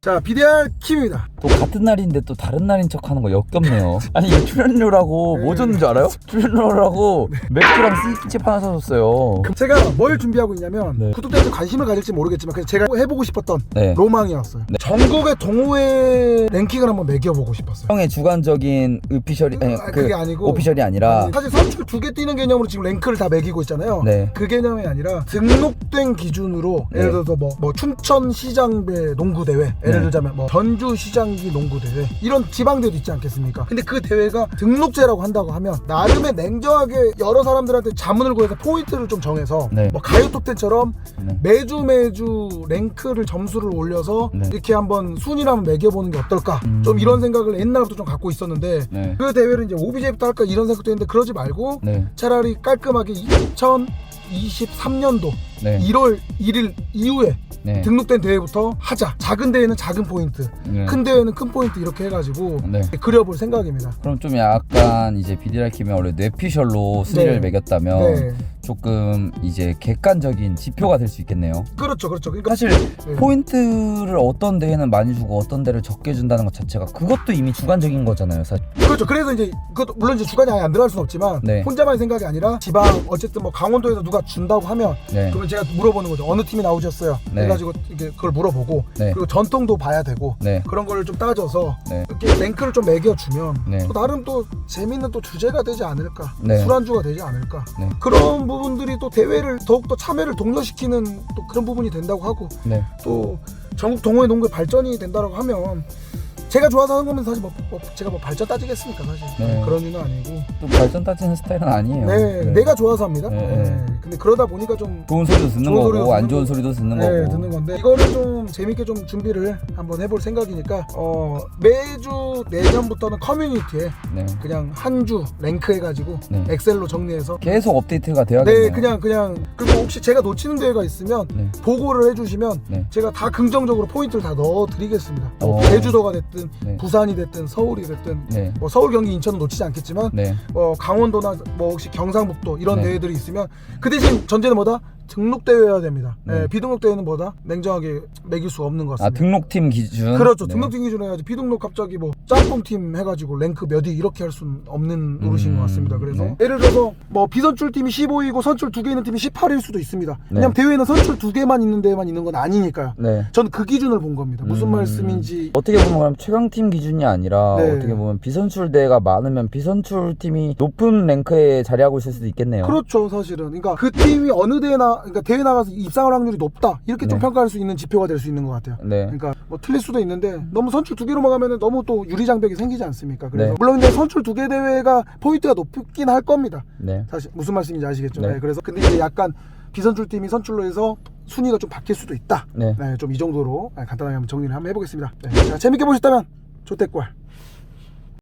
자, BDR 킴입니다. 또 같은 날인데 또 다른 날인 척 하는 거 역겹네요. 아니 이거 출연료라고 뭐 줬는 줄 알아요? 출연료라고 맥주랑 스낵집 하나 사줬어요. 제가 뭘 준비하고 있냐면 네. 구독자들 관심을 가질지 모르겠지만 그냥 제가 해보고 싶었던 네. 로망이었어요. 네. 전국의 동호회 랭킹을 한번 매겨보고 싶었어요. 형의 주관적인 오피셜이 아니, 그게 아니고 오피셜이 아니라 사실 선출 2개 뛰는 개념으로 지금 랭크를 다 매기고 있잖아요. 네. 그 개념이 아니라 등록된 기준으로 네. 예를 들어서 뭐 춘천시장배 농구대회, 예를 들자면 뭐 전주시장기 농구대회 이런 지방대회도 있지 않겠습니까? 근데 그 대회가 등록제라고 한다고 하면 나름의 냉정하게 여러 사람들한테 자문을 구해서 포인트를 좀 정해서 네. 뭐 가요톱10처럼 네. 매주 랭크를 점수를 올려서 네. 이렇게 한번 순위를 한번 매겨보는 게 어떨까? 좀 이런 생각을 옛날부터 좀 갖고 있었는데 네. 그 대회를 이제 OBJ부터 할까 이런 생각도 했는데 그러지 말고 네. 차라리 깔끔하게 2023년도 네. 1월 1일 이후에 네. 등록된 대회부터 하자. 작은 대회는 작은 포인트, 네. 큰 대회는 큰 포인트 이렇게 해가지고 네. 그려볼 생각입니다. 그럼 좀 약간 이제 BDR 킴이 원래 뇌피셜로 순위를 네. 매겼다면 네. 조금 이제 객관적인 지표가 될 수 있겠네요. 그렇죠. 그러니까 사실 네. 포인트를 어떤 대회는 많이 주고 어떤 대회를 적게 준다는 것 자체가 그것도 이미 주관적인 거잖아요, 사실. 그렇죠. 그래서 이제 그것도 물론 이제 주관이 아예 안 들어갈 수는 없지만 네. 혼자만의 생각이 아니라 지방 어쨌든 뭐 강원도에서 누가 준다고 하면 네. 그러면 제가 물어보는 거죠. 어느 팀이 나오셨어요? 네. 해가지고 이렇게 그걸 물어보고 네. 그리고 전통도 봐야 되고 네. 그런 거를 좀 따져서 네. 이렇게 랭크를 좀 매겨주면 네. 또 나름 또 재밌는 또 주제가 되지 않을까, 네. 술안주가 되지 않을까. 네. 그런 부분들이 또 대회를 더욱더 참여를 독려시키는 또 그런 부분이 된다고 하고 네. 또 전국 동호회 농구의 발전이 된다고 하면 제가 좋아서 하는 거면 사실 제가 뭐 발전 따지겠습니까 사실. 네. 그런 일은 아니고 또 발전 따지는 스타일은 아니에요. 네, 내가 좋아서 합니다. 네. 네. 근데 그러다 보니까 좀 좋은 소리도 듣는 좋은 거고 소리도 안 듣는 좋은 거고. 소리도 듣는 네, 거고. 듣는 건데 이거를 좀 재밌게 좀 준비를 한번 해볼 생각이니까 매주 내년부터는 커뮤니티에 네. 그냥 한 주 랭크 해가지고 네. 엑셀로 정리해서 계속 업데이트가 돼야겠네요. 네, 그냥 그리고 혹시 제가 놓치는 대회가 있으면 네. 보고를 해주시면 네. 제가 다 긍정적으로 포인트를 다 넣어드리겠습니다. 뭐 제주도가 됐든 네. 부산이 됐든 서울이 됐든 네. 뭐 서울, 경기, 인천은 놓치지 않겠지만 네. 뭐 강원도나 뭐 혹시 경상북도 이런 네. 대회들이 있으면 그 대신 전제는 뭐다? 등록대회여야 됩니다. 네. 비등록대회는 뭐다? 냉정하게 매길 수 없는 것 아, 같습니다. 등록팀 기준. 그렇죠. 네. 등록팀 기준으로 해야지 비등록 갑자기 뭐 짬뽕팀 해가지고 랭크 몇위 이렇게 할 수는 없는 노릇인 것 같습니다. 그래서 네. 예를 들어서 뭐 비선출팀이 15위고 선출 2개 있는 팀이 18위일 수도 있습니다. 왜냐면 대회는 선출 2개만 있는 대회만 있는 건 아니니까요. 네. 저는 그 기준을 본 겁니다. 무슨 말씀인지. 어떻게 보면 그럼 최강팀 기준이 아니라 네. 어떻게 보면 비선출 대회가 많으면 비선출 팀이 높은 랭크에 자리하고 있을 수도 있겠네요. 그렇죠, 사실은. 그러니까 그 팀이 어느 그러니까 대회 나가서 입상할 확률이 높다 이렇게 좀 네. 평가할 수 있는 지표가 될 수 있는 것 같아요. 네. 그러니까 뭐 틀릴 수도 있는데 너무 선출 2개로만 가면 너무 또 유리장벽이 생기지 않습니까? 그래서 네. 물론 근데 선출 2개 대회가 포인트가 높긴 할 겁니다. 네. 사실 무슨 말씀인지 아시겠죠? 네. 네, 그래서 근데 이제 약간 비선출 팀이 선출로 해서 순위가 좀 바뀔 수도 있다. 네. 좀 이 정도로 간단하게 한번 정리를 한번 해보겠습니다. 네. 자, 재밌게 보셨다면 좋댓글